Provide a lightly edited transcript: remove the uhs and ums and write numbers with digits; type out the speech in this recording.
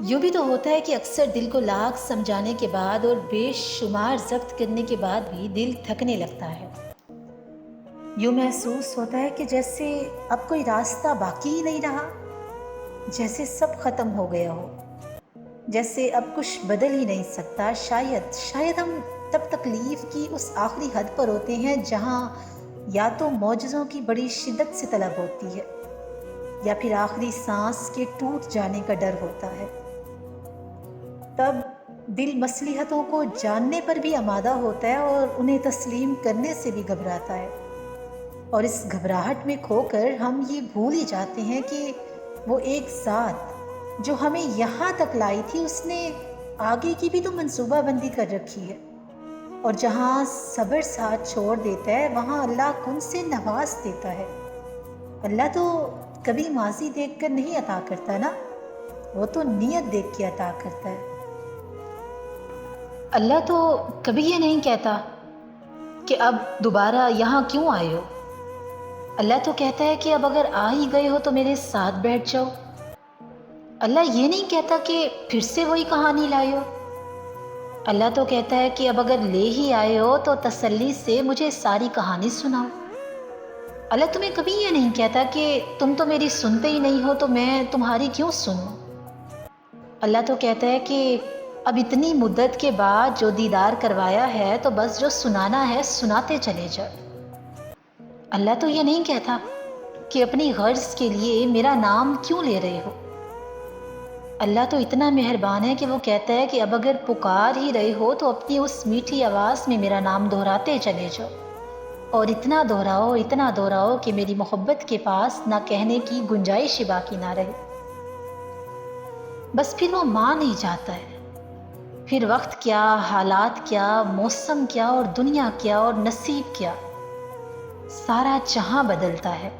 یوں بھی تو ہوتا ہے کہ اکثر دل کو لاکھ سمجھانے کے بعد اور بے شمار ضبط کرنے کے بعد بھی دل تھکنے لگتا ہے۔ یوں محسوس ہوتا ہے کہ جیسے اب کوئی راستہ باقی ہی نہیں رہا، جیسے سب ختم ہو گیا ہو، جیسے اب کچھ بدل ہی نہیں سکتا۔ شاید ہم تب تکلیف کی اس آخری حد پر ہوتے ہیں جہاں یا تو معجزوں کی بڑی شدت سے طلب ہوتی ہے یا پھر آخری سانس کے ٹوٹ جانے کا ڈر ہوتا ہے۔ تب دل مصلحتوں کو جاننے پر بھی آمادہ ہوتا ہے اور انہیں تسلیم کرنے سے بھی گھبراتا ہے، اور اس گھبراہٹ میں کھو کر ہم یہ بھول ہی جاتے ہیں کہ وہ ایک ذات جو ہمیں یہاں تک لائی تھی، اس نے آگے کی بھی تو منصوبہ بندی کر رکھی ہے، اور جہاں صبر ساتھ چھوڑ دیتا ہے وہاں اللہ کن سے نواز دیتا ہے۔ اللہ تو کبھی ماضی دیکھ کر نہیں عطا کرتا نا، وہ تو نیت دیکھ کے عطا کرتا ہے۔ اللہ تو کبھی یہ نہیں کہتا کہ اب دوبارہ یہاں کیوں آئے ہو۔ اللہ تو کہتا ہے کہ اب اگر آ ہی گئے ہو تو میرے ساتھ بیٹھ جاؤ۔ اللہ یہ نہیں کہتا کہ پھر سے وہی کہانی لائے ہو۔ اللہ تو کہتا ہے کہ اب اگر لے ہی آئے ہو تو تسلی سے مجھے ساری کہانی سناؤ۔ اللہ تمہیں کبھی یہ نہیں کہتا کہ تم تو میری سنتے ہی نہیں ہو تو میں تمہاری کیوں سنوں۔ اللہ تو کہتا ہے کہ اب اتنی مدت کے بعد جو دیدار کروایا ہے تو بس جو سنانا ہے سناتے چلے جاؤ۔ اللہ تو یہ نہیں کہتا کہ اپنی غرض کے لیے میرا نام کیوں لے رہے ہو۔ اللہ تو اتنا مہربان ہے کہ وہ کہتا ہے کہ اب اگر پکار ہی رہے ہو تو اپنی اس میٹھی آواز میں میرا نام دہراتے چلے جاؤ، اور اتنا دہراؤ کہ میری محبت کے پاس نہ کہنے کی گنجائش باقی نہ رہے۔ بس پھر وہ مان ہی جاتا ہے۔ پھر وقت کیا، حالات کیا، موسم کیا، اور دنیا کیا، اور نصیب کیا، سارا جہاں بدلتا ہے۔